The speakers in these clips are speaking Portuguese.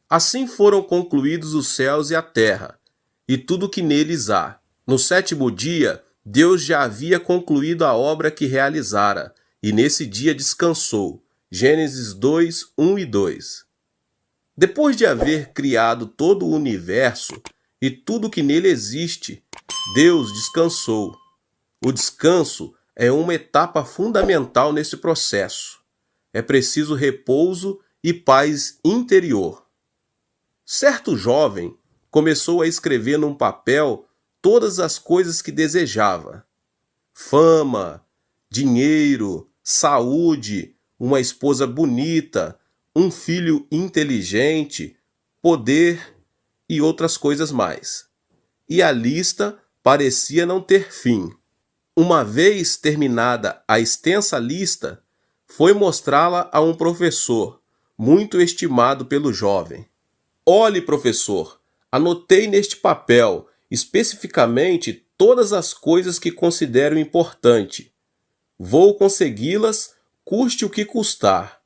Assim foram concluídos os céus e a terra, e tudo que neles há. No sétimo dia, Deus já havia concluído a obra que realizara, e nesse dia descansou. Gênesis 2, 1 e 2. Depois de haver criado todo o universo e tudo que nele existe, Deus descansou. O descanso é uma etapa fundamental nesse processo. É preciso repouso e paz interior. Certo jovem começou a escrever num papel todas as coisas que desejava: fama, dinheiro, saúde, uma esposa bonita, um filho inteligente, poder e outras coisas mais. E a lista parecia não ter fim. Uma vez terminada a extensa lista, foi mostrá-la a um professor, muito estimado pelo jovem. Olhe, professor, anotei neste papel especificamente todas as coisas que considero importante. Vou consegui-las, custe o que custar.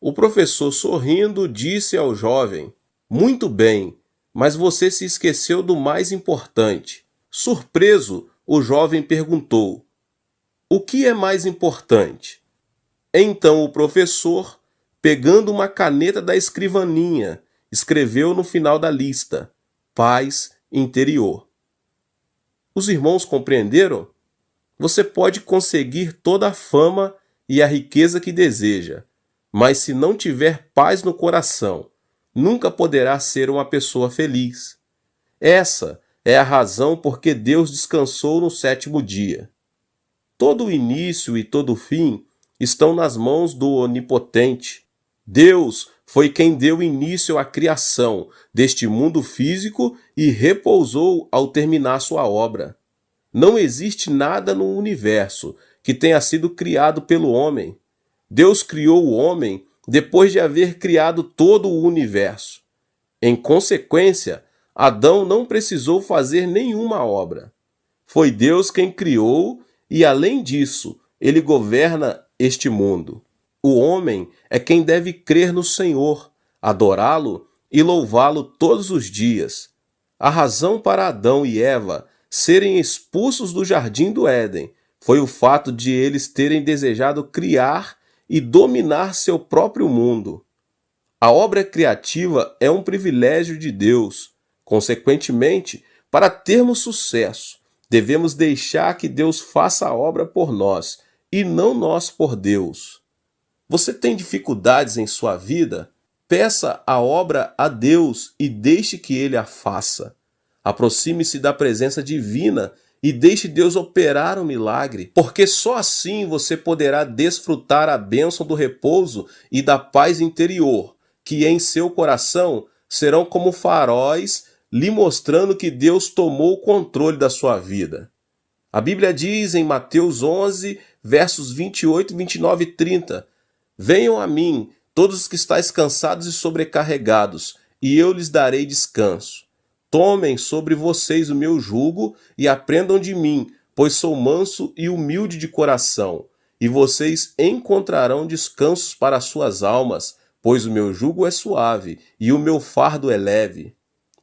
O professor, sorrindo, disse ao jovem: muito bem, mas você se esqueceu do mais importante. Surpreso, o jovem perguntou: o que é mais importante? Então o professor, pegando uma caneta da escrivaninha, escreveu no final da lista: paz interior. Os irmãos compreenderam? Você pode conseguir toda a fama e a riqueza que deseja, mas se não tiver paz no coração, nunca poderá ser uma pessoa feliz. Essa é a razão por que Deus descansou no sétimo dia. Todo o início e todo o fim estão nas mãos do Onipotente. Deus foi quem deu início à criação deste mundo físico e repousou ao terminar sua obra. Não existe nada no universo que tenha sido criado pelo homem. Deus criou o homem depois de haver criado todo o universo. Em consequência, Adão não precisou fazer nenhuma obra. Foi Deus quem criou e, além disso, ele governa este mundo. O homem é quem deve crer no Senhor, adorá-lo e louvá-lo todos os dias. A razão para Adão e Eva serem expulsos do jardim do Éden foi o fato de eles terem desejado criar e dominar seu próprio mundo. A obra criativa é um privilégio de Deus. Consequentemente, para termos sucesso, devemos deixar que Deus faça a obra por nós e não nós por Deus. Você tem dificuldades em sua vida? Peça a obra a Deus e deixe que Ele a faça. Aproxime-se da presença divina e deixe Deus operar um milagre, porque só assim você poderá desfrutar a bênção do repouso e da paz interior, que em seu coração serão como faróis lhe mostrando que Deus tomou o controle da sua vida. A Bíblia diz em Mateus 11, versos 28, 29 e 30, venham a mim, todos os que estáis cansados e sobrecarregados, e eu lhes darei descanso. Tomem sobre vocês o meu jugo e aprendam de mim, pois sou manso e humilde de coração, e vocês encontrarão descansos para as suas almas, pois o meu jugo é suave e o meu fardo é leve.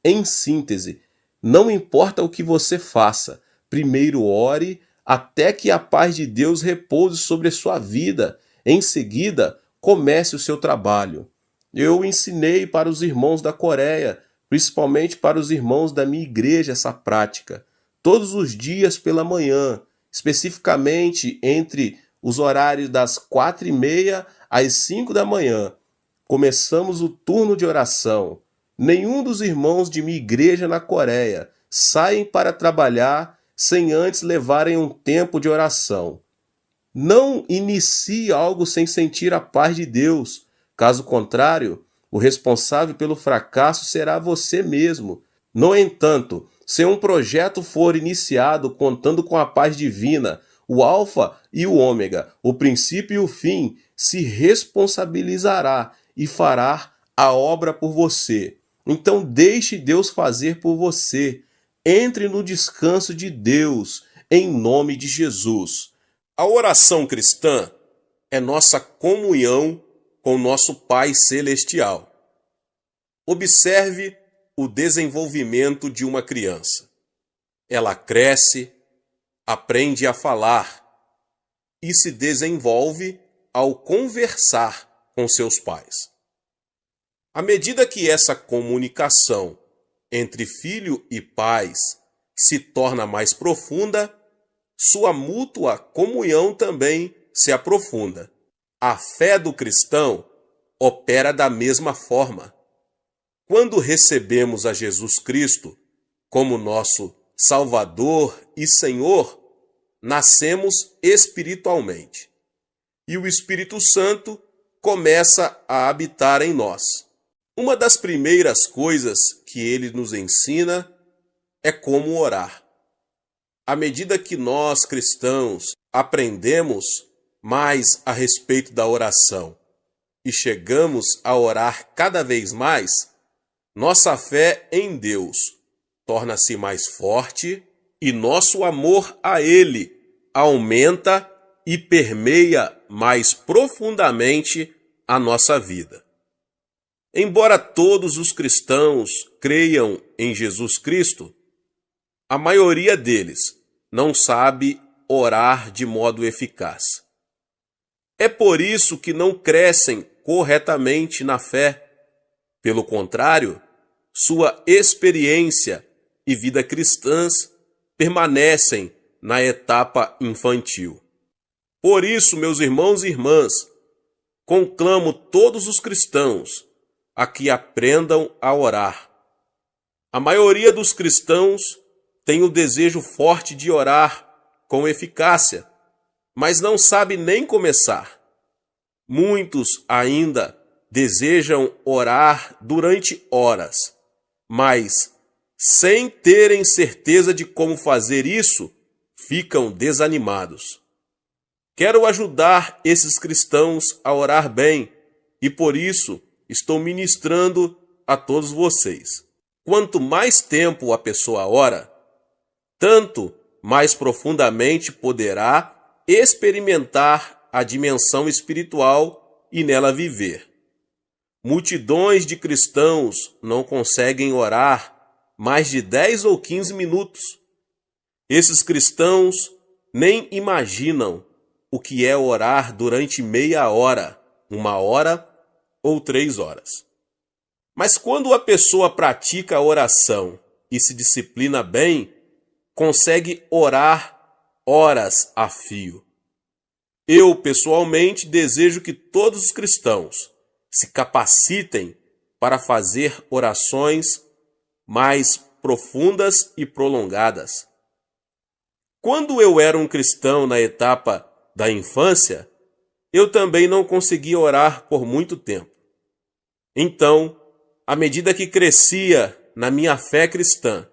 Em síntese, não importa o que você faça, primeiro ore até que a paz de Deus repouse sobre a sua vida. Em seguida, comece o seu trabalho. Eu ensinei para os irmãos da Coreia, principalmente para os irmãos da minha igreja, essa prática. Todos os dias pela manhã, especificamente entre os horários das 4h30 às 5 da manhã, começamos o turno de oração. Nenhum dos irmãos de minha igreja na Coreia saem para trabalhar sem antes levarem um tempo de oração. Não inicie algo sem sentir a paz de Deus. Caso contrário, o responsável pelo fracasso será você mesmo. No entanto, se um projeto for iniciado contando com a paz divina, o Alfa e o Ômega, o princípio e o fim, se responsabilizará e fará a obra por você. Então deixe Deus fazer por você. Entre no descanso de Deus, em nome de Jesus. A oração cristã é nossa comunhão com nosso Pai Celestial. Observe o desenvolvimento de uma criança. Ela cresce, aprende a falar e se desenvolve ao conversar com seus pais. À medida que essa comunicação entre filho e pais se torna mais profunda, sua mútua comunhão também se aprofunda. A fé do cristão opera da mesma forma. Quando recebemos a Jesus Cristo como nosso Salvador e Senhor, nascemos espiritualmente. E o Espírito Santo começa a habitar em nós. Uma das primeiras coisas que ele nos ensina é como orar. À medida que nós, cristãos, aprendemos mais a respeito da oração e chegamos a orar cada vez mais, nossa fé em Deus torna-se mais forte e nosso amor a Ele aumenta e permeia mais profundamente a nossa vida. Embora todos os cristãos creiam em Jesus Cristo, a maioria deles não sabe orar de modo eficaz. É por isso que não crescem corretamente na fé. Pelo contrário, sua experiência e vida cristãs permanecem na etapa infantil. Por isso, meus irmãos e irmãs, conclamo todos os cristãos a que aprendam a orar. A maioria dos cristãos tem o desejo forte de orar com eficácia, mas não sabe nem começar. Muitos ainda desejam orar durante horas, mas, sem terem certeza de como fazer isso, ficam desanimados. Quero ajudar esses cristãos a orar bem e, por isso, estou ministrando a todos vocês. Quanto mais tempo a pessoa ora, tanto mais profundamente poderá experimentar a dimensão espiritual e nela viver. Multidões de cristãos não conseguem orar mais de 10 ou 15 minutos. Esses cristãos nem imaginam o que é orar durante meia hora, 1 hora ou 3 horas. Mas quando a pessoa pratica a oração e se disciplina bem, consegue orar horas a fio. Eu, pessoalmente, desejo que todos os cristãos se capacitem para fazer orações mais profundas e prolongadas. Quando eu era um cristão na etapa da infância, eu também não conseguia orar por muito tempo. Então, à medida que crescia na minha fé cristã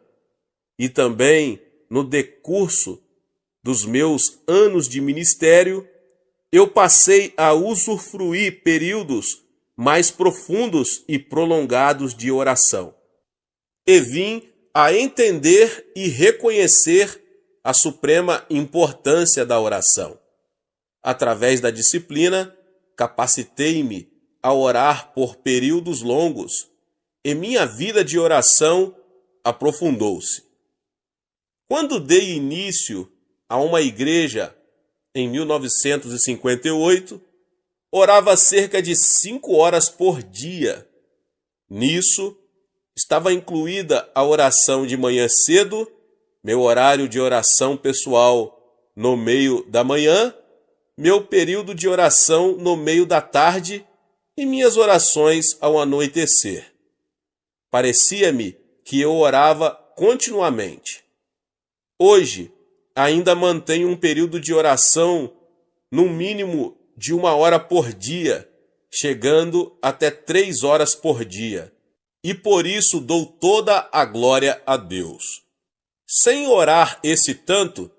e também no decurso dos meus anos de ministério, eu passei a usufruir períodos mais profundos e prolongados de oração. E vim a entender e reconhecer a suprema importância da oração. Através da disciplina, capacitei-me a orar por períodos longos e minha vida de oração aprofundou-se. Quando dei início a uma igreja em 1958, orava cerca de 5 horas por dia. Nisso, estava incluída a oração de manhã cedo, meu horário de oração pessoal no meio da manhã, meu período de oração no meio da tarde e minhas orações ao anoitecer. Parecia-me que eu orava continuamente. Hoje, ainda mantenho um período de oração no mínimo de 1 hora por dia, chegando até 3 horas por dia. E por isso dou toda a glória a Deus. Sem orar esse tanto,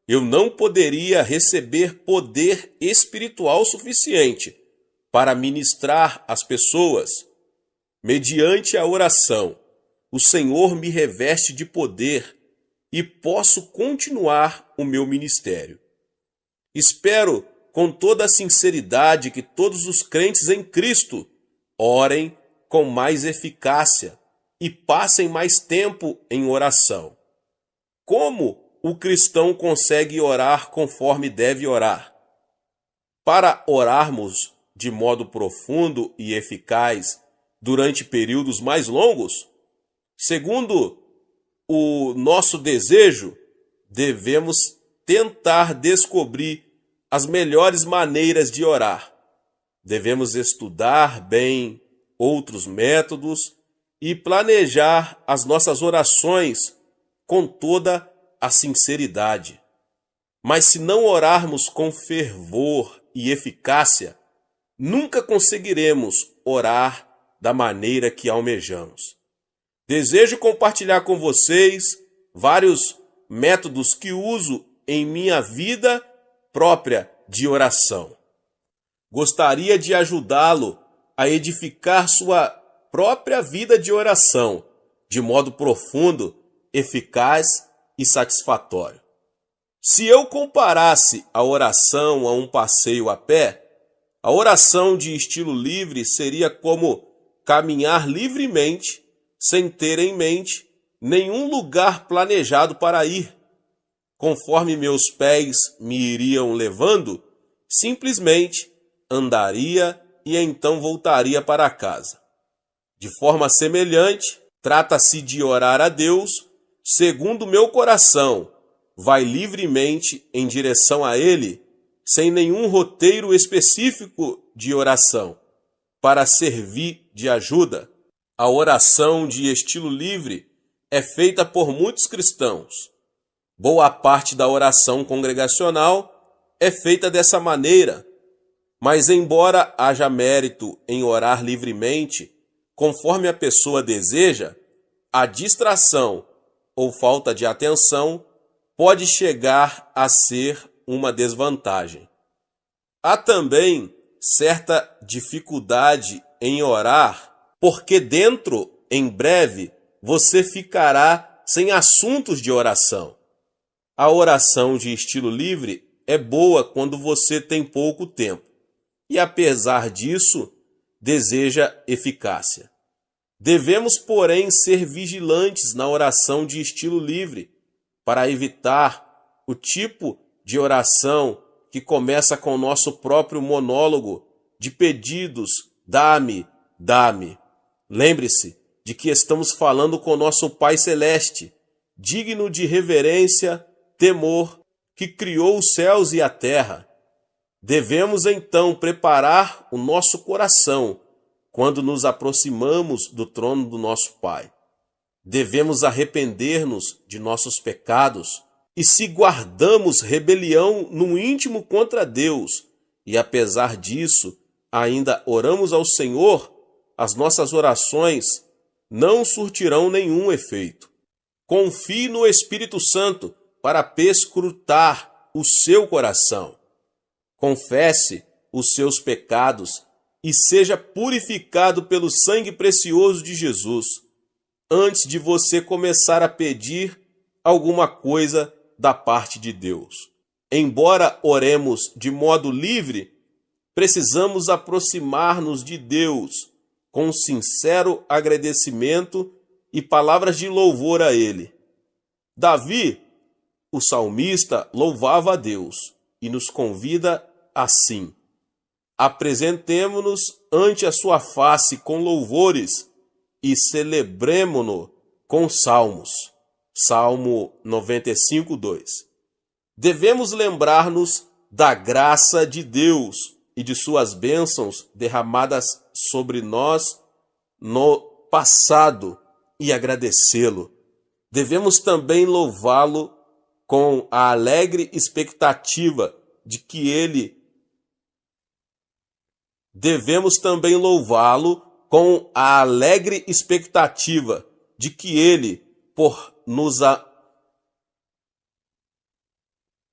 eu não poderia receber poder espiritual suficiente para ministrar às pessoas. Mediante a oração, o Senhor me reveste de poder e posso continuar o meu ministério. Espero com toda a sinceridade que todos os crentes em Cristo orem com mais eficácia e passem mais tempo em oração. Como o cristão consegue orar conforme deve orar? Para orarmos de modo profundo e eficaz durante períodos mais longos, segundo o nosso desejo, devemos tentar descobrir as melhores maneiras de orar. Devemos estudar bem outros métodos e planejar as nossas orações com toda a sinceridade. Mas se não orarmos com fervor e eficácia, nunca conseguiremos orar da maneira que almejamos. Desejo compartilhar com vocês vários métodos que uso em minha vida própria de oração. Gostaria de ajudá-lo a edificar sua própria vida de oração de modo profundo, eficaz e satisfatório. Se eu comparasse a oração a um passeio a pé, a oração de estilo livre seria como caminhar livremente, sem ter em mente nenhum lugar planejado para ir. Conforme meus pés me iriam levando, simplesmente andaria e então voltaria para casa. De forma semelhante, trata-se de orar a Deus segundo meu coração vai livremente em direção a Ele, sem nenhum roteiro específico de oração, para servir de ajuda. A oração de estilo livre é feita por muitos cristãos. Boa parte da oração congregacional é feita dessa maneira, mas embora haja mérito em orar livremente, conforme a pessoa deseja, a distração ou falta de atenção pode chegar a ser uma desvantagem. Há também certa dificuldade em orar, porque em breve, você ficará sem assuntos de oração. A oração de estilo livre é boa quando você tem pouco tempo e, apesar disso, deseja eficácia. Devemos, porém, ser vigilantes na oração de estilo livre para evitar o tipo de oração que começa com o nosso próprio monólogo de pedidos, dá-me, dá-me. Lembre-se de que estamos falando com nosso Pai Celeste, digno de reverência, temor, que criou os céus e a terra. Devemos então preparar o nosso coração quando nos aproximamos do trono do nosso Pai. Devemos arrepender-nos de nossos pecados e se guardamos rebelião no íntimo contra Deus e apesar disso ainda oramos ao Senhor, as nossas orações não surtirão nenhum efeito. Confie no Espírito Santo para perscrutar o seu coração. Confesse os seus pecados e seja purificado pelo sangue precioso de Jesus, antes de você começar a pedir alguma coisa da parte de Deus. Embora oremos de modo livre, precisamos aproximar-nos de Deus com sincero agradecimento e palavras de louvor a Ele. Davi, o salmista, louvava a Deus e nos convida assim: apresentemo-nos ante a sua face com louvores e celebremo-no com salmos. Salmo 95, 2. Devemos lembrar-nos da graça de Deus e de suas bênçãos derramadas sobre nós no passado e agradecê-lo. Devemos também louvá-lo com a alegre expectativa de que Ele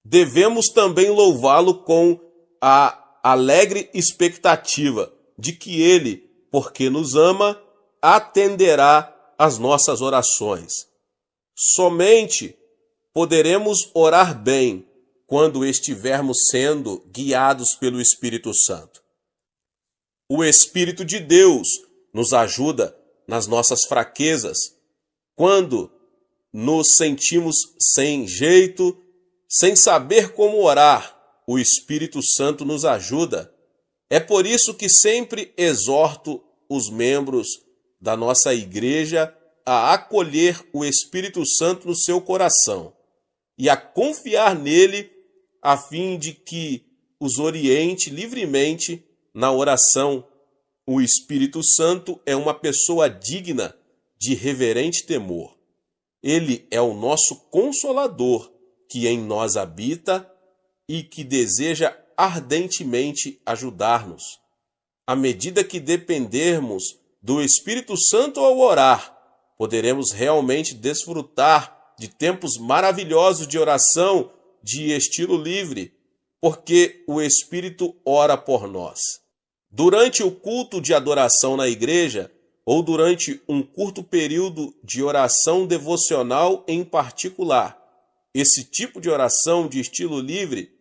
Devemos também louvá-lo com a alegre expectativa de que Ele, porque nos ama, atenderá às nossas orações. Somente poderemos orar bem quando estivermos sendo guiados pelo Espírito Santo. O Espírito de Deus nos ajuda nas nossas fraquezas, quando nos sentimos sem jeito, sem saber como orar, o Espírito Santo nos ajuda. É por isso que sempre exorto os membros da nossa igreja a acolher o Espírito Santo no seu coração e a confiar nele a fim de que os oriente livremente na oração. O Espírito Santo é uma pessoa digna de reverente temor. Ele é o nosso Consolador, que em nós habita e que deseja ardentemente ajudar-nos. À medida que dependermos do Espírito Santo ao orar, poderemos realmente desfrutar de tempos maravilhosos de oração de estilo livre, porque o Espírito ora por nós. Durante o culto de adoração na igreja, ou durante um curto período de oração devocional em particular, esse tipo de oração de estilo livre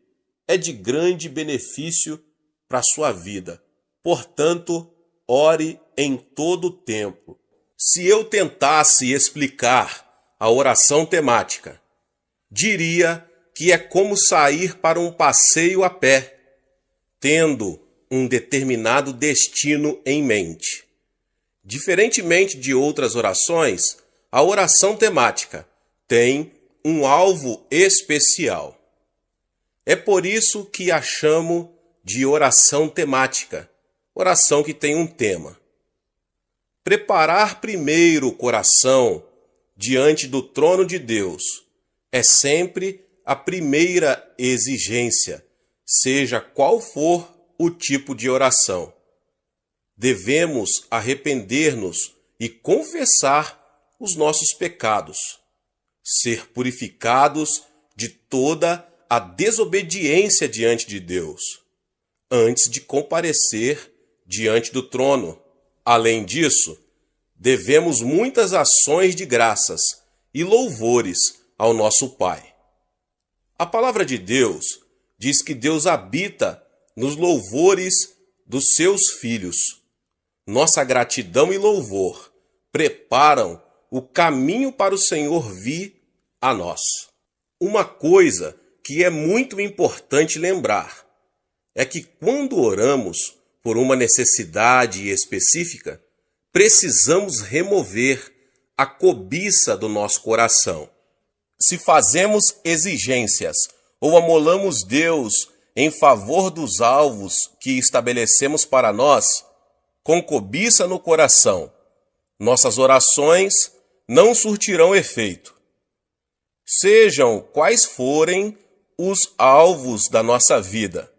é de grande benefício para a sua vida. Portanto, ore em todo o tempo. Se eu tentasse explicar a oração temática, diria que é como sair para um passeio a pé, tendo um determinado destino em mente. Diferentemente de outras orações, a oração temática tem um alvo especial. É por isso que a chamo de oração temática, oração que tem um tema. Preparar primeiro o coração diante do trono de Deus é sempre a primeira exigência, seja qual for o tipo de oração. Devemos arrepender-nos e confessar os nossos pecados, ser purificados de toda a desobediência diante de Deus, antes de comparecer diante do trono. Além disso, devemos muitas ações de graças e louvores ao nosso Pai. A palavra de Deus diz que Deus habita nos louvores dos seus filhos. Nossa gratidão e louvor preparam o caminho para o Senhor vir a nós. Uma coisa que é muito importante lembrar é que quando oramos por uma necessidade específica, precisamos remover a cobiça do nosso coração. Se fazemos exigências ou amolamos Deus em favor dos alvos que estabelecemos para nós, com cobiça no coração, nossas orações não surtirão efeito. Sejam quais forem os alvos da nossa vida,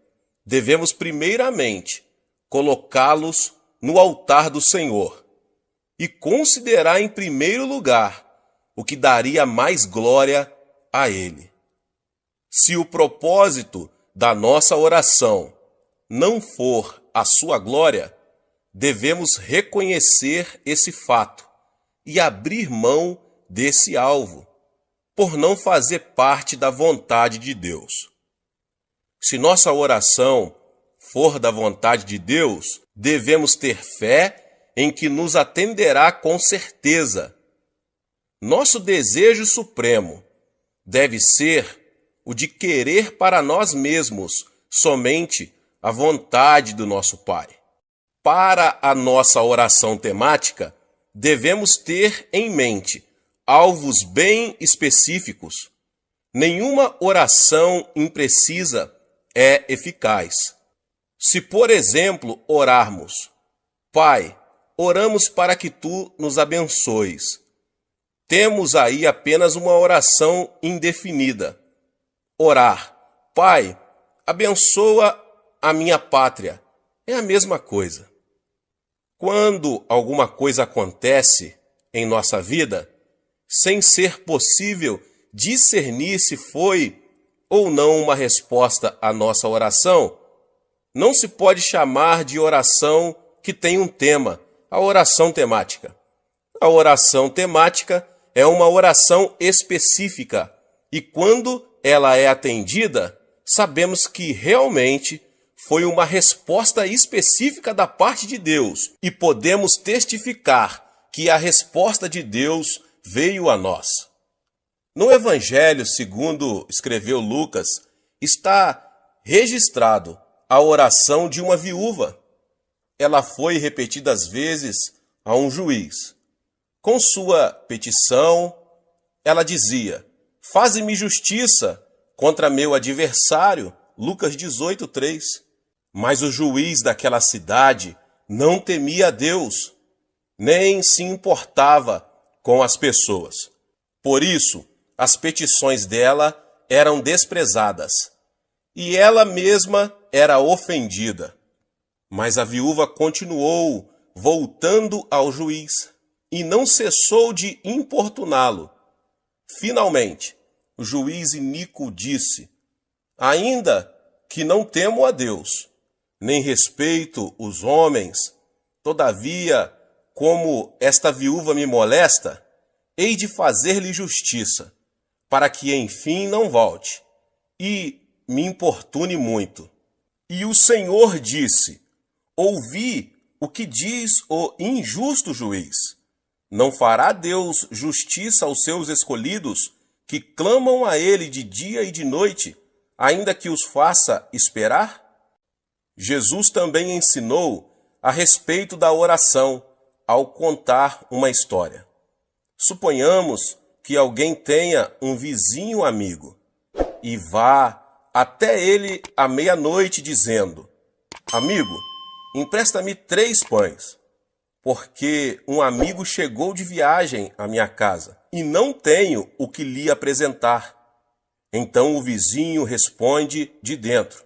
devemos primeiramente colocá-los no altar do Senhor e considerar em primeiro lugar o que daria mais glória a Ele. Se o propósito da nossa oração não for a sua glória, devemos reconhecer esse fato e abrir mão desse alvo, por não fazer parte da vontade de Deus. Se nossa oração for da vontade de Deus, devemos ter fé em que nos atenderá com certeza. Nosso desejo supremo deve ser o de querer para nós mesmos somente a vontade do nosso Pai. Para a nossa oração temática, devemos ter em mente alvos bem específicos. Nenhuma oração imprecisa é eficaz. Se, por exemplo, orarmos: Pai, oramos para que Tu nos abençoes, temos aí apenas uma oração indefinida. Orar: Pai, abençoa a minha pátria, é a mesma coisa. Quando alguma coisa acontece em nossa vida, sem ser possível discernir se foi ou não uma resposta à nossa oração, não se pode chamar de oração que tem um tema, a oração temática. A oração temática é uma oração específica e quando ela é atendida, sabemos que realmente foi uma resposta específica da parte de Deus e podemos testificar que a resposta de Deus veio a nós. No Evangelho, segundo escreveu Lucas, está registrado a oração de uma viúva. Ela foi repetidas vezes a um juiz. Com sua petição, ela dizia: faze-me justiça contra meu adversário, Lucas 18:3. Mas o juiz daquela cidade não temia a Deus, nem se importava com as pessoas. Por isso, as petições dela eram desprezadas, e ela mesma era ofendida. Mas a viúva continuou voltando ao juiz, e não cessou de importuná-lo. Finalmente, o juiz iníquo disse: ainda que não temo a Deus, nem respeito os homens, todavia, como esta viúva me molesta, hei de fazer-lhe justiça, para que enfim não volte, e me importune muito. E o Senhor disse: ouvi o que diz o injusto juiz. Não fará Deus justiça aos seus escolhidos, que clamam a ele de dia e de noite, ainda que os faça esperar? Jesus também ensinou a respeito da oração ao contar uma história. Suponhamos que alguém tenha um vizinho amigo e vá até ele à meia-noite dizendo: amigo, empresta-me 3 pães, porque um amigo chegou de viagem à minha casa e não tenho o que lhe apresentar. Então o vizinho responde de dentro: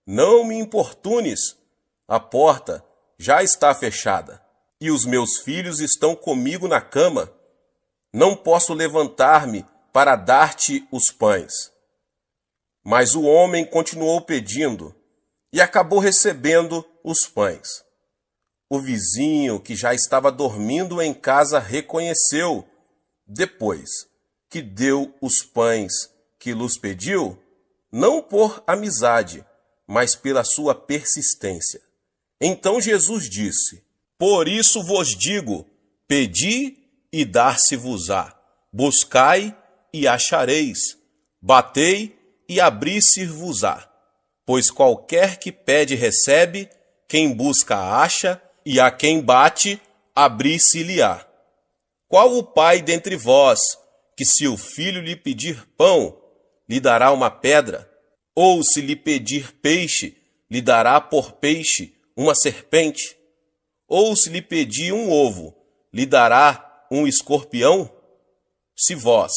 não me importunes, a porta já está fechada e os meus filhos estão comigo na cama. Não posso levantar-me para dar-te os pães. Mas o homem continuou pedindo e acabou recebendo os pães. O vizinho, que já estava dormindo em casa, reconheceu, depois que deu os pães que lhes pediu, não por amizade, mas pela sua persistência. Então Jesus disse: por isso vos digo, pedi e dar-se-vos-á, buscai e achareis, batei e abrir-se-vos-á. Pois qualquer que pede recebe, quem busca acha, e a quem bate, abrir-se-lhe-á. Qual o pai dentre vós, que se o filho lhe pedir pão, lhe dará uma pedra? Ou se lhe pedir peixe, lhe dará por peixe uma serpente? Ou se lhe pedir um ovo, lhe dará um escorpião? Se vós,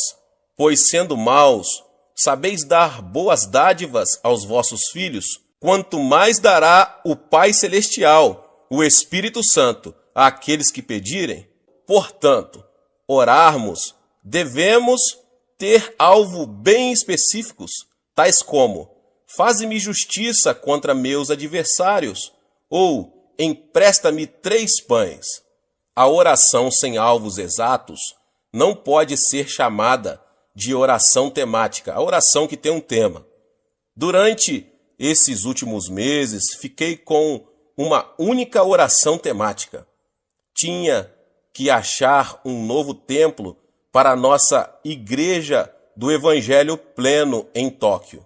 pois sendo maus, sabeis dar boas dádivas aos vossos filhos, quanto mais dará o Pai Celestial, o Espírito Santo, àqueles que pedirem? Portanto, orarmos, devemos ter alvo bem específicos, tais como: faze-me justiça contra meus adversários, ou empresta-me 3 pães. A oração sem alvos exatos não pode ser chamada de oração temática, a oração que tem um tema. Durante esses últimos meses, fiquei com uma única oração temática. Tinha que achar um novo templo para a nossa Igreja do Evangelho Pleno em Tóquio.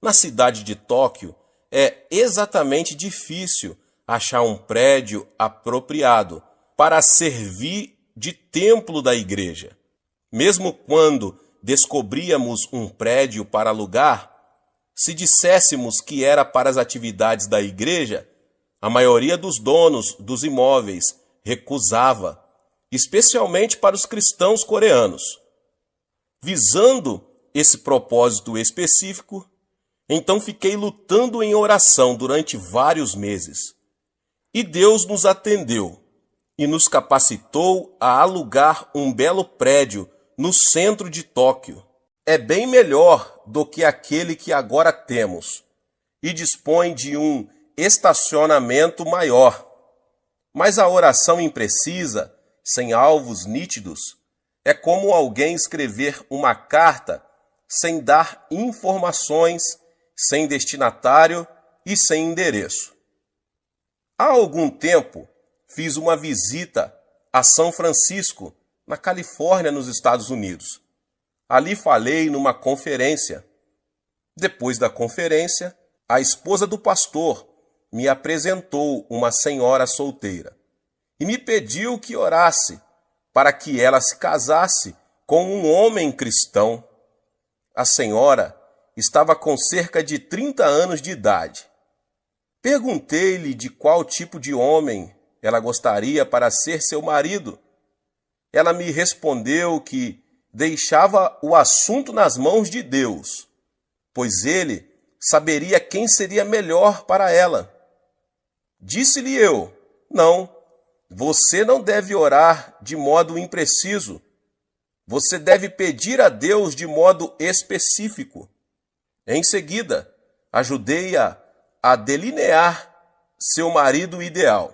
Na cidade de Tóquio, é exatamente difícil achar um prédio apropriado para servir de templo da igreja. Mesmo quando descobríamos um prédio para alugar, se disséssemos que era para as atividades da igreja, a maioria dos donos dos imóveis recusava, especialmente para os cristãos coreanos. Visando esse propósito específico, então fiquei lutando em oração durante vários meses. E Deus nos atendeu e nos capacitou a alugar um belo prédio no centro de Tóquio. É bem melhor do que aquele que agora temos e dispõe de um estacionamento maior. Mas a oração imprecisa, sem alvos nítidos, é como alguém escrever uma carta sem dar informações, sem destinatário e sem endereço. Há algum tempo, fiz uma visita a São Francisco, na Califórnia, nos Estados Unidos. Ali falei numa conferência. Depois da conferência, a esposa do pastor me apresentou uma senhora solteira e me pediu que orasse para que ela se casasse com um homem cristão. A senhora estava com cerca de 30 anos de idade. Perguntei-lhe de qual tipo de homem ela gostaria para ser seu marido. Ela me respondeu que deixava o assunto nas mãos de Deus, pois ele saberia quem seria melhor para ela. Disse-lhe eu: não, você não deve orar de modo impreciso. Você deve pedir a Deus de modo específico. Em seguida, ajudei-a a delinear seu marido ideal.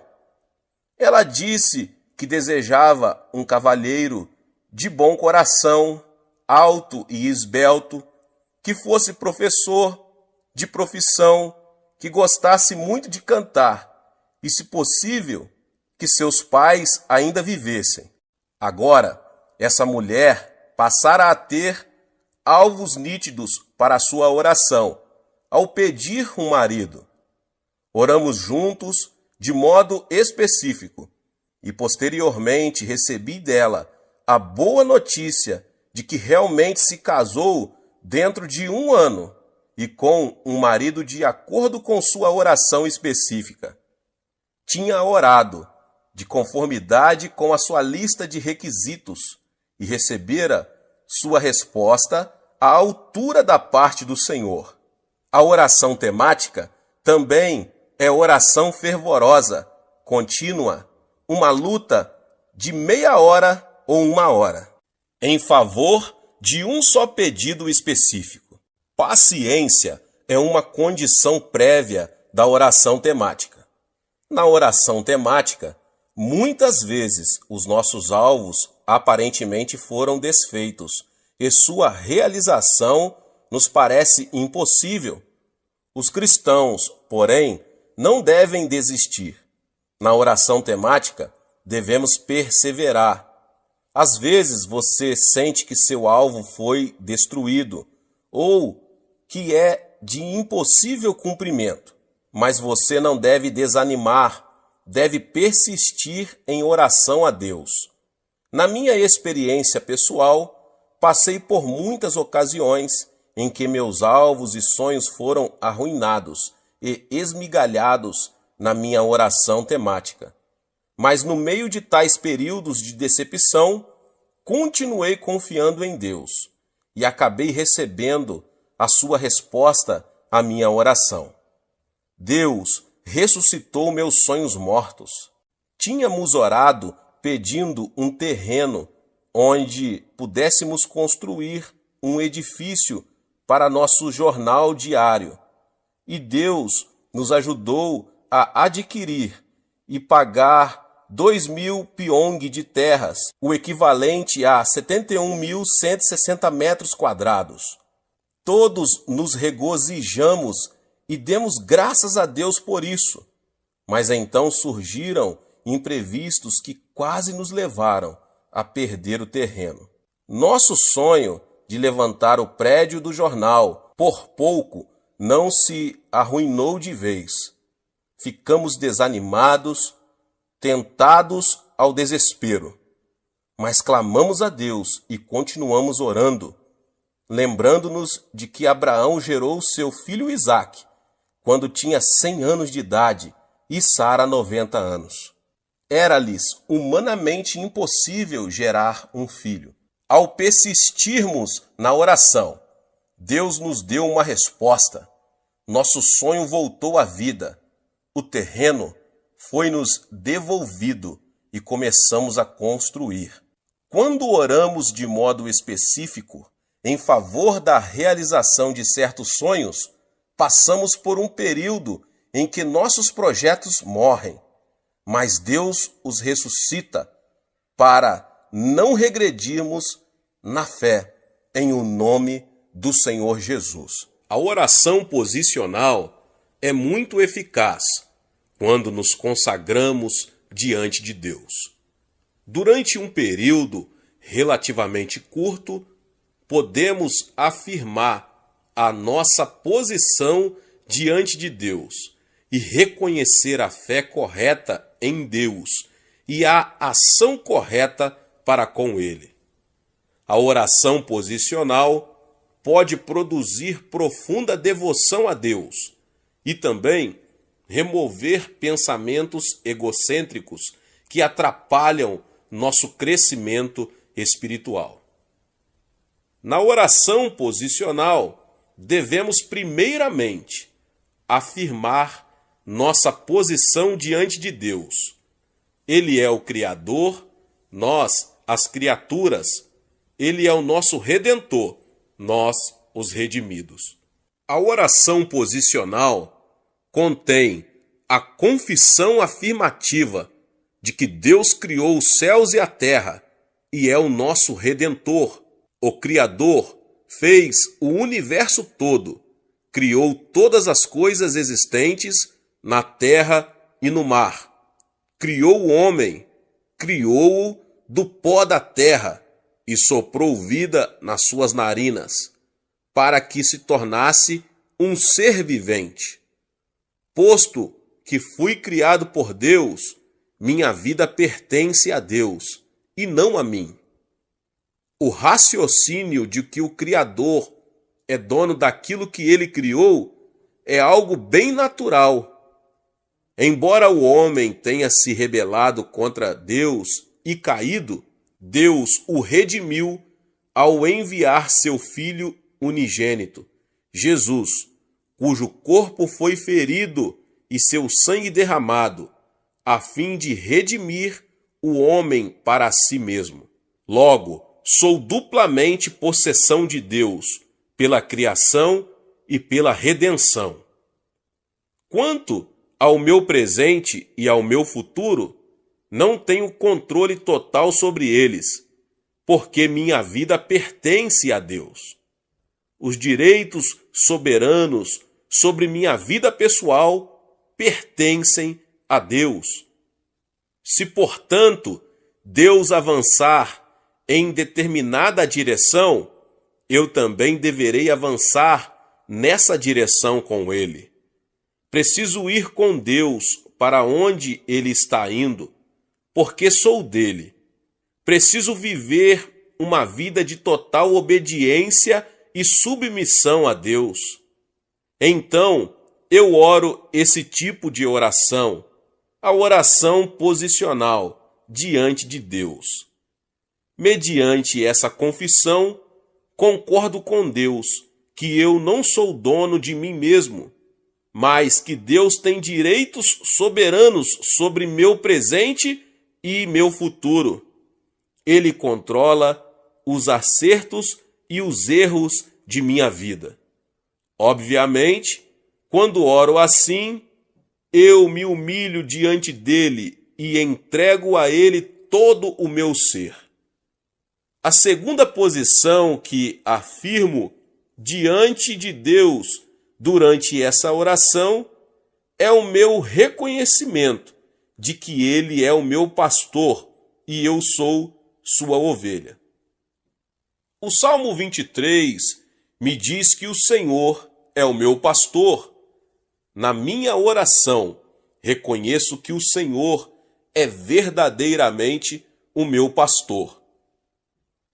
Ela disse que desejava um cavalheiro de bom coração, alto e esbelto, que fosse professor de profissão, que gostasse muito de cantar e, se possível, que seus pais ainda vivessem. Agora, essa mulher passara a ter alvos nítidos para a sua oração, ao pedir um marido. Oramos juntos de modo específico e posteriormente recebi dela a boa notícia de que realmente se casou dentro de 1 ano e com um marido de acordo com sua oração específica. Tinha orado de conformidade com a sua lista de requisitos e recebera sua resposta à altura da parte do Senhor. A oração temática também é oração fervorosa, contínua, uma luta de meia hora ou 1 hora, em favor de um só pedido específico. Paciência é uma condição prévia da oração temática. Na oração temática, muitas vezes os nossos alvos aparentemente foram desfeitos e sua realização nos parece impossível. Os cristãos, porém, não devem desistir. Na oração temática, devemos perseverar. Às vezes você sente que seu alvo foi destruído ou que é de impossível cumprimento, mas você não deve desanimar, deve persistir em oração a Deus. Na minha experiência pessoal, passei por muitas ocasiões em que meus alvos e sonhos foram arruinados e esmigalhados na minha oração temática. Mas no meio de tais períodos de decepção, continuei confiando em Deus e acabei recebendo a sua resposta à minha oração. Deus ressuscitou meus sonhos mortos. Tínhamos orado pedindo um terreno onde pudéssemos construir um edifício para nosso jornal diário. E Deus nos ajudou a adquirir e pagar 2.000 piong de terras, o equivalente a 71.160 metros quadrados. Todos nos regozijamos e demos graças a Deus por isso. Mas então surgiram imprevistos que quase nos levaram a perder o terreno. Nosso sonho de levantar o prédio do jornal, por pouco, não se arruinou de vez. Ficamos desanimados, tentados ao desespero. Mas clamamos a Deus e continuamos orando, lembrando-nos de que Abraão gerou seu filho Isaque quando tinha 100 anos de idade e Sara 90 anos. Era-lhes humanamente impossível gerar um filho. Ao persistirmos na oração, Deus nos deu uma resposta. Nosso sonho voltou à vida. O terreno foi-nos devolvido e começamos a construir. Quando oramos de modo específico em favor da realização de certos sonhos, passamos por um período em que nossos projetos morrem, mas Deus os ressuscita para não regredirmos na fé em o nome do Senhor Jesus. A oração posicional é muito eficaz quando nos consagramos diante de Deus. Durante um período relativamente curto, podemos afirmar a nossa posição diante de Deus e reconhecer a fé correta em Deus e a ação correta para com Ele. A oração posicional pode produzir profunda devoção a Deus e também remover pensamentos egocêntricos que atrapalham nosso crescimento espiritual. Na oração posicional, devemos primeiramente afirmar nossa posição diante de Deus. Ele é o Criador, nós, as criaturas. Ele é o nosso Redentor, nós, os redimidos. A oração posicional contém a confissão afirmativa de que Deus criou os céus e a terra e é o nosso Redentor. O Criador fez o universo todo, criou todas as coisas existentes na terra e no mar. Criou o homem, criou-o do pó da terra e soprou vida nas suas narinas, para que se tornasse um ser vivente. Posto que fui criado por Deus, minha vida pertence a Deus e não a mim. O raciocínio de que o Criador é dono daquilo que ele criou é algo bem natural. Embora o homem tenha se rebelado contra Deus e caído, Deus o redimiu ao enviar seu Filho unigênito, Jesus, cujo corpo foi ferido e seu sangue derramado, a fim de redimir o homem para si mesmo. Logo, sou duplamente possessão de Deus, pela criação e pela redenção. Quanto ao meu presente e ao meu futuro, não tenho controle total sobre eles, porque minha vida pertence a Deus. Os direitos soberanos sobre minha vida pessoal pertencem a Deus. Se, portanto, Deus avançar em determinada direção, eu também deverei avançar nessa direção com Ele. Preciso ir com Deus para onde Ele está indo, porque sou dele. Preciso viver uma vida de total obediência e submissão a Deus. Então, eu oro esse tipo de oração, a oração posicional diante de Deus. Mediante essa confissão, concordo com Deus que eu não sou dono de mim mesmo, mas que Deus tem direitos soberanos sobre meu presente e meu futuro. Ele controla os acertos e os erros de minha vida. Obviamente, quando oro assim, eu me humilho diante dele e entrego a ele todo o meu ser. A segunda posição que afirmo diante de Deus durante essa oração é o meu reconhecimento de que Ele é o meu pastor e eu sou sua ovelha. O Salmo 23 me diz que o Senhor é o meu pastor. Na minha oração, reconheço que o Senhor é verdadeiramente o meu pastor.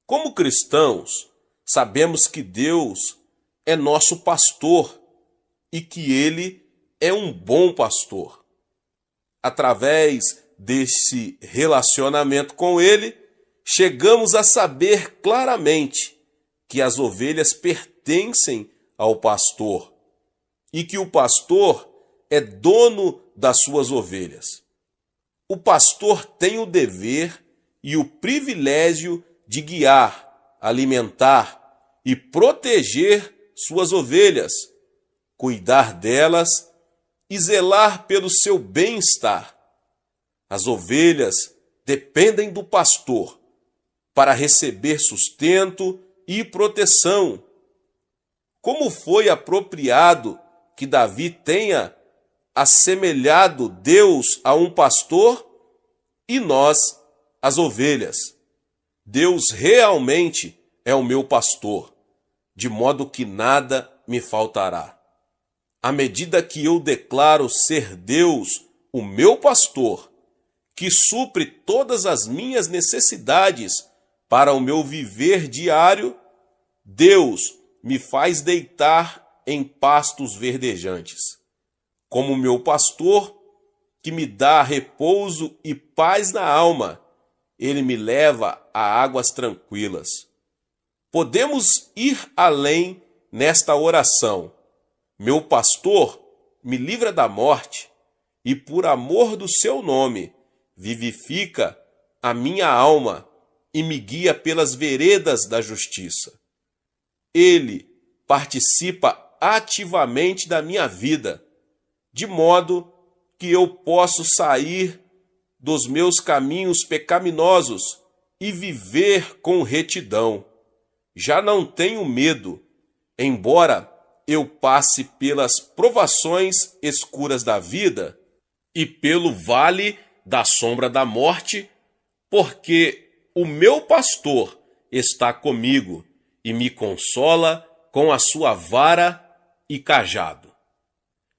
Como cristãos, sabemos que Deus é nosso pastor e que Ele é um bom pastor. Através desse relacionamento com Ele, chegamos a saber claramente que as ovelhas pertencem ao pastor e que o pastor é dono das suas ovelhas. O pastor tem o dever e o privilégio de guiar, alimentar e proteger suas ovelhas, cuidar delas e zelar pelo seu bem-estar. As ovelhas dependem do pastor para receber sustento e proteção. Como foi apropriado que Davi tenha assemelhado Deus a um pastor e nós as ovelhas. Deus realmente é o meu pastor, de modo que nada me faltará. À medida que eu declaro ser Deus o meu pastor, que supre todas as minhas necessidades para o meu viver diário, Deus me faz deitar em pastos verdejantes. Como meu pastor, que me dá repouso e paz na alma, ele me leva a águas tranquilas. Podemos ir além nesta oração. Meu pastor me livra da morte e, por amor do seu nome, vivifica a minha alma e me guia pelas veredas da justiça. Ele participa ativamente da minha vida, de modo que eu posso sair dos meus caminhos pecaminosos e viver com retidão. Já não tenho medo, embora eu passe pelas provações escuras da vida e pelo vale da sombra da morte, porque o meu pastor está comigo e me consola com a sua vara e cajado.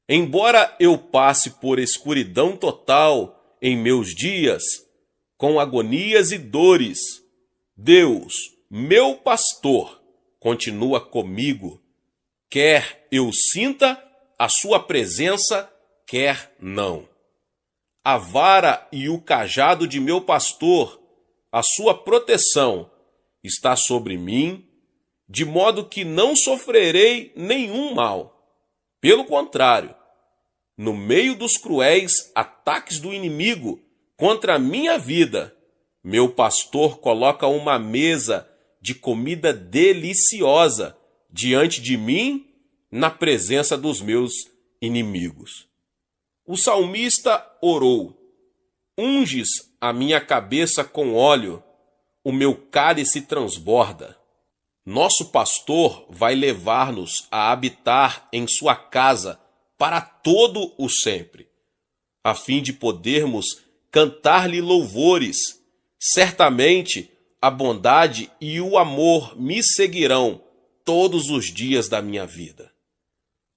Embora eu passe por escuridão total em meus dias, com agonias e dores, Deus, meu pastor, continua comigo, quer eu sinta a sua presença, quer não. A vara e o cajado de meu pastor, a sua proteção, está sobre mim, de modo que não sofrerei nenhum mal. Pelo contrário, no meio dos cruéis ataques do inimigo contra a minha vida, meu pastor coloca uma mesa de comida deliciosa diante de mim, na presença dos meus inimigos. O salmista orou: unges a minha cabeça com óleo, o meu cálice transborda. Nosso pastor vai levar-nos a habitar em sua casa para todo o sempre, a fim de podermos cantar-lhe louvores. Certamente a bondade e o amor me seguirão todos os dias da minha vida.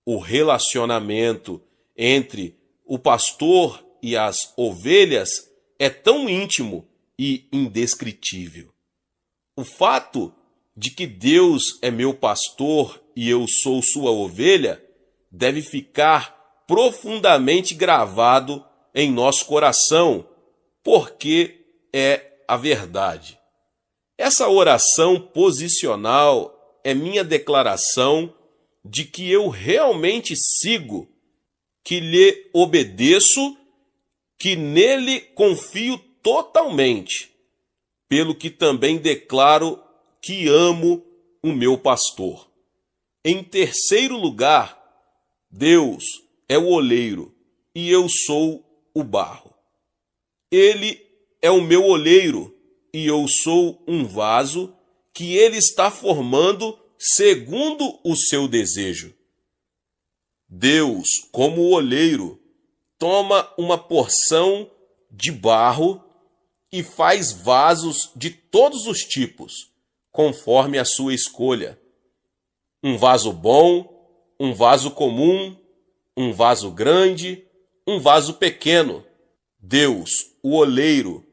O relacionamento entre o pastor e as ovelhas é tão íntimo e indescritível. O fato de que Deus é meu pastor e eu sou sua ovelha deve ficar profundamente gravado em nosso coração, porque é a verdade. Essa oração posicional é minha declaração de que eu realmente sigo, que lhe obedeço, que nele confio totalmente, pelo que também declaro que amo o meu pastor. Em terceiro lugar, Deus é o oleiro e eu sou o barro. Ele é o meu oleiro e eu sou um vaso que ele está formando segundo o seu desejo. Deus, como oleiro, toma uma porção de barro e faz vasos de todos os tipos, conforme a sua escolha. Um vaso bom, um vaso comum, um vaso grande, um vaso pequeno. Deus, o oleiro,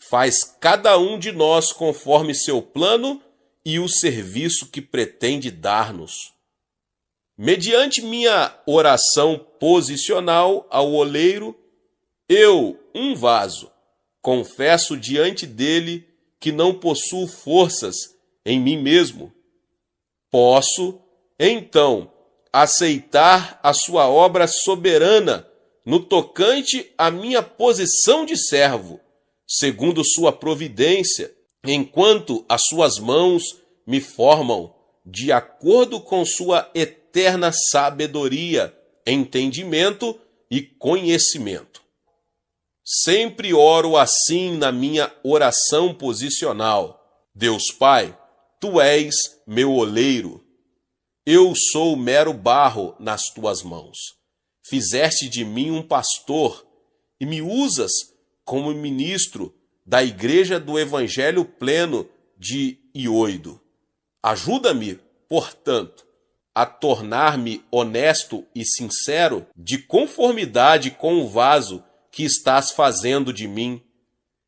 faz cada um de nós conforme seu plano e o serviço que pretende dar-nos. Mediante minha oração posicional ao oleiro, eu, um vaso, confesso diante dele que não possuo forças em mim mesmo. Posso, então, aceitar a sua obra soberana no tocante à minha posição de servo, segundo sua providência, enquanto as suas mãos me formam de acordo com sua eterna sabedoria, entendimento e conhecimento. Sempre oro assim na minha oração posicional: Deus Pai, tu és meu oleiro. Eu sou mero barro nas tuas mãos. fizeste de mim um pastor e me usas como ministro da igreja do Evangelho pleno de Ioido. Ajuda-me, portanto, a tornar-me honesto e sincero, de conformidade com o vaso que estás fazendo de mim.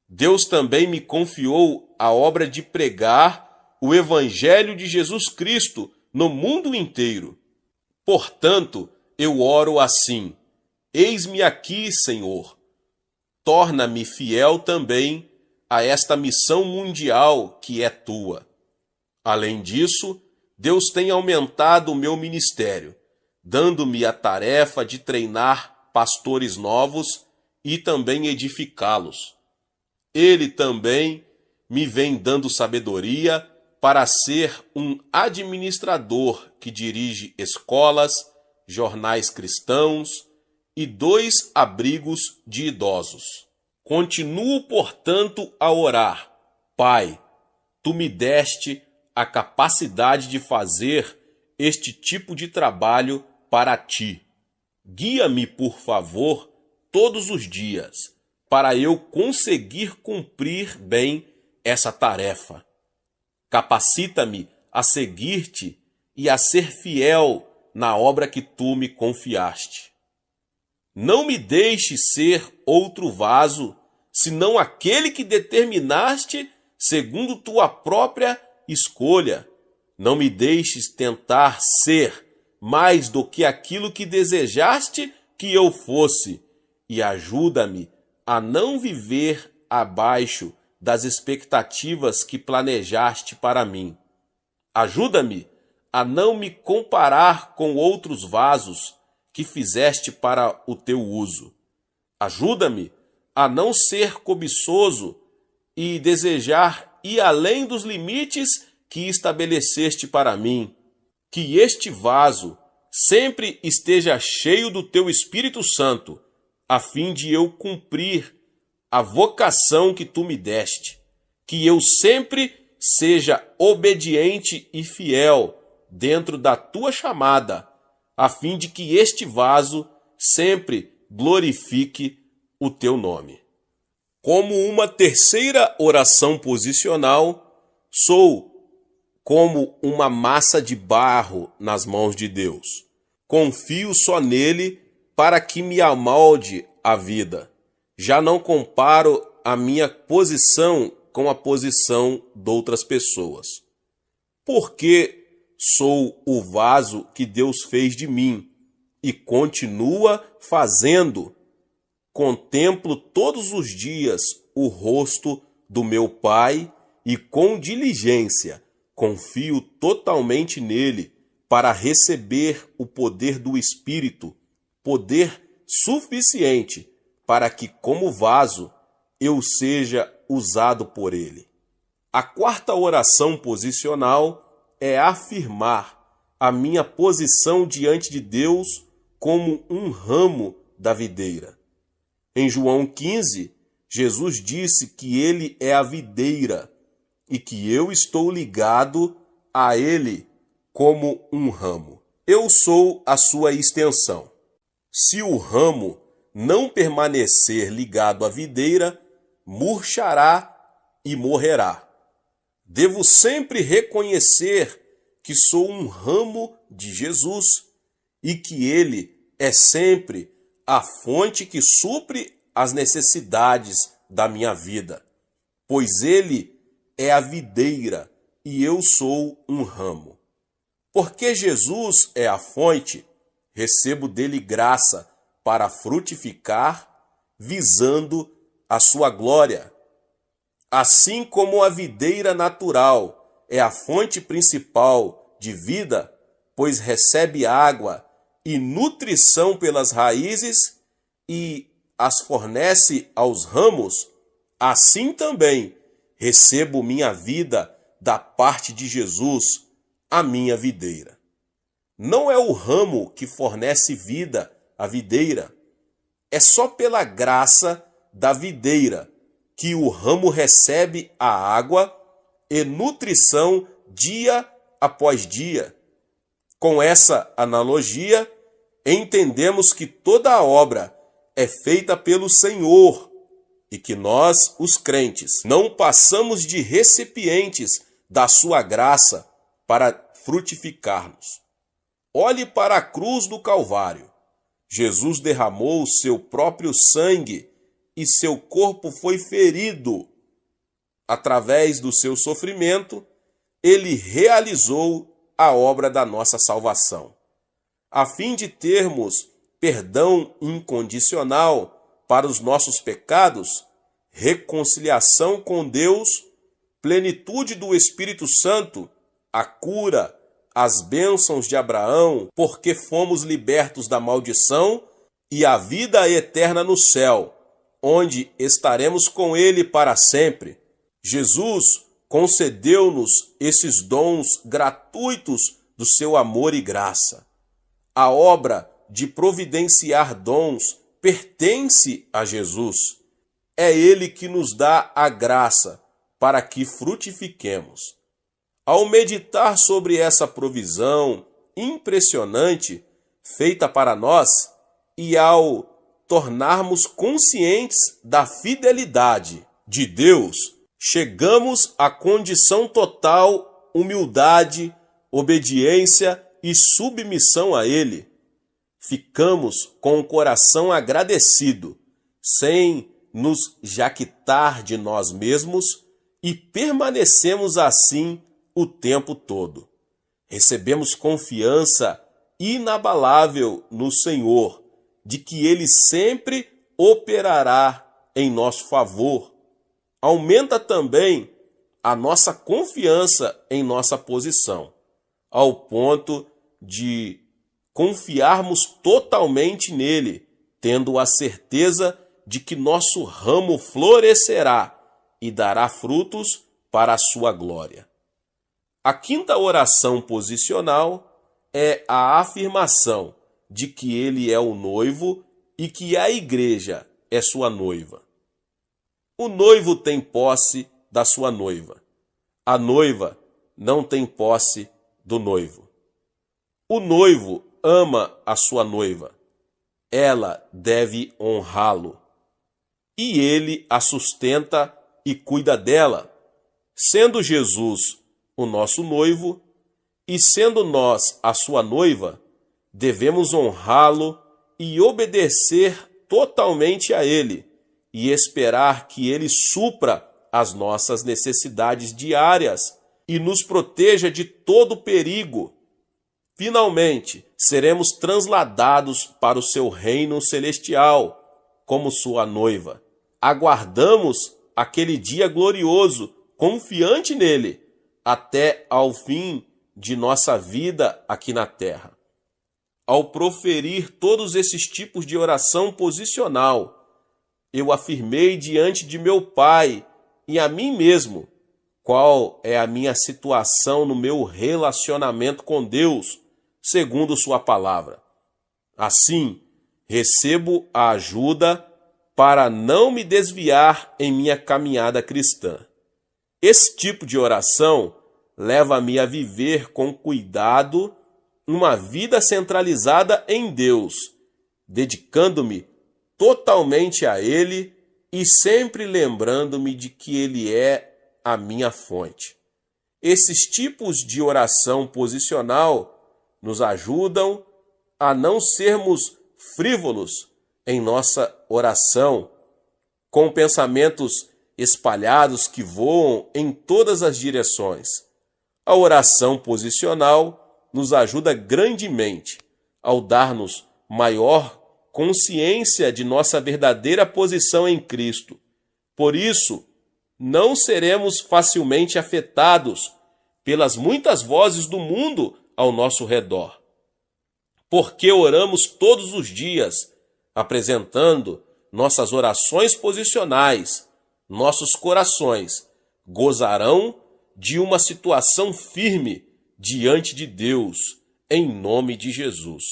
Deus também me confiou a obra de pregar o Evangelho de Jesus Cristo no mundo inteiro. Portanto, eu oro assim: eis-me aqui, Senhor. Torna-me fiel também a esta missão mundial que é tua. Além disso, Deus tem aumentado o meu ministério, dando-me a tarefa de treinar pastores novos e também edificá-los. Ele também me vem dando sabedoria para ser um administrador que dirige escolas, jornais cristãos e 2 abrigos de idosos. Continuo, portanto, a orar: Pai, tu me deste a capacidade de fazer este tipo de trabalho para ti. Guia-me, por favor, todos os dias, para eu conseguir cumprir bem essa tarefa. Capacita-me a seguir-te e a ser fiel na obra que tu me confiaste. Não me deixes ser outro vaso, senão aquele que determinaste segundo tua própria escolha. Não me deixes tentar ser mais do que aquilo que desejaste que eu fosse, e ajuda-me a não viver abaixo das expectativas que planejaste para mim. Ajuda-me a não me comparar com outros vasos que fizeste para o teu uso. Ajuda-me a não ser cobiçoso e desejar ir além dos limites que estabeleceste para mim. Que este vaso sempre esteja cheio do teu Espírito Santo, a fim de eu cumprir a vocação que tu me deste. Que eu sempre seja obediente e fiel dentro da tua chamada, a fim de que este vaso sempre glorifique o teu nome. Como uma terceira oração posicional, sou como uma massa de barro nas mãos de Deus. Confio só nele para que me amolde a vida. Já não comparo a minha posição com a posição de outras pessoas. Porque sou o vaso que Deus fez de mim e continua fazendo. Contemplo todos os dias o rosto do meu Pai e com diligência confio totalmente nele para receber o poder do Espírito, poder suficiente para que, como vaso, eu seja usado por ele. A quarta oração posicional é afirmar a minha posição diante de Deus como um ramo da videira. Em João 15, Jesus disse que ele é a videira e que eu estou ligado a ele como um ramo. Eu sou a sua extensão. Se o ramo não permanecer ligado à videira, murchará e morrerá. Devo sempre reconhecer que sou um ramo de Jesus e que ele é sempre a fonte que supre as necessidades da minha vida, pois ele é a videira e eu sou um ramo. Porque Jesus é a fonte, recebo dele graça para frutificar, visando a sua glória. Assim como a videira natural é a fonte principal de vida, pois recebe água e nutrição pelas raízes e as fornece aos ramos, assim também recebo minha vida da parte de Jesus, a minha videira. Não é o ramo que fornece vida à videira, é só pela graça da videira que o ramo recebe a água e nutrição dia após dia. Com essa analogia, entendemos que toda a obra é feita pelo Senhor e que nós, os crentes, não passamos de recipientes da sua graça para frutificarmos. Olhe para a cruz do Calvário. Jesus derramou o seu próprio sangue e seu corpo foi ferido. Através do seu sofrimento, ele realizou a obra da nossa salvação. A fim de termos perdão incondicional para os nossos pecados, reconciliação com Deus, plenitude do Espírito Santo, a cura, as bênçãos de Abraão, porque fomos libertos da maldição, e a vida eterna no céu, onde estaremos com ele para sempre. Jesus concedeu-nos esses dons gratuitos do seu amor e graça. A obra de providenciar dons pertence a Jesus. É ele que nos dá a graça para que frutifiquemos. Ao meditar sobre essa provisão impressionante feita para nós e ao tornarmos conscientes da fidelidade de Deus, chegamos à condição total humildade, obediência e submissão a Ele. Ficamos com o coração agradecido, sem nos jactar de nós mesmos, e permanecemos assim o tempo todo. Recebemos confiança inabalável no Senhor, de que Ele sempre operará em nosso favor. Aumenta também a nossa confiança em nossa posição, ao ponto de confiarmos totalmente nele, tendo a certeza de que nosso ramo florescerá e dará frutos para a sua glória. A quinta oração posicional é a afirmação de que ele é o noivo e que a igreja é sua noiva. O noivo tem posse da sua noiva. A noiva não tem posse do noivo. O noivo ama a sua noiva. Ela deve honrá-lo. E ele a sustenta e cuida dela, sendo Jesus o nosso noivo e sendo nós a sua noiva, devemos honrá-lo e obedecer totalmente a ele e esperar que ele supra as nossas necessidades diárias e nos proteja de todo perigo. Finalmente, seremos transladados para o seu reino celestial, como sua noiva. Aguardamos aquele dia glorioso, confiante nele, até ao fim de nossa vida aqui na terra. Ao proferir todos esses tipos de oração posicional, eu afirmei diante de meu Pai e a mim mesmo qual é a minha situação no meu relacionamento com Deus, segundo sua palavra. Assim, recebo a ajuda para não me desviar em minha caminhada cristã. Esse tipo de oração leva-me a viver com cuidado uma vida centralizada em Deus, dedicando-me totalmente a Ele e sempre lembrando-me de que Ele é a minha fonte. Esses tipos de oração posicional nos ajudam a não sermos frívolos em nossa oração, com pensamentos espalhados que voam em todas as direções. A oração posicional nos ajuda grandemente ao dar-nos maior consciência de nossa verdadeira posição em Cristo. Por isso, não seremos facilmente afetados pelas muitas vozes do mundo ao nosso redor. Porque oramos todos os dias, apresentando nossas orações posicionais, nossos corações gozarão de uma situação firme diante de Deus, em nome de Jesus.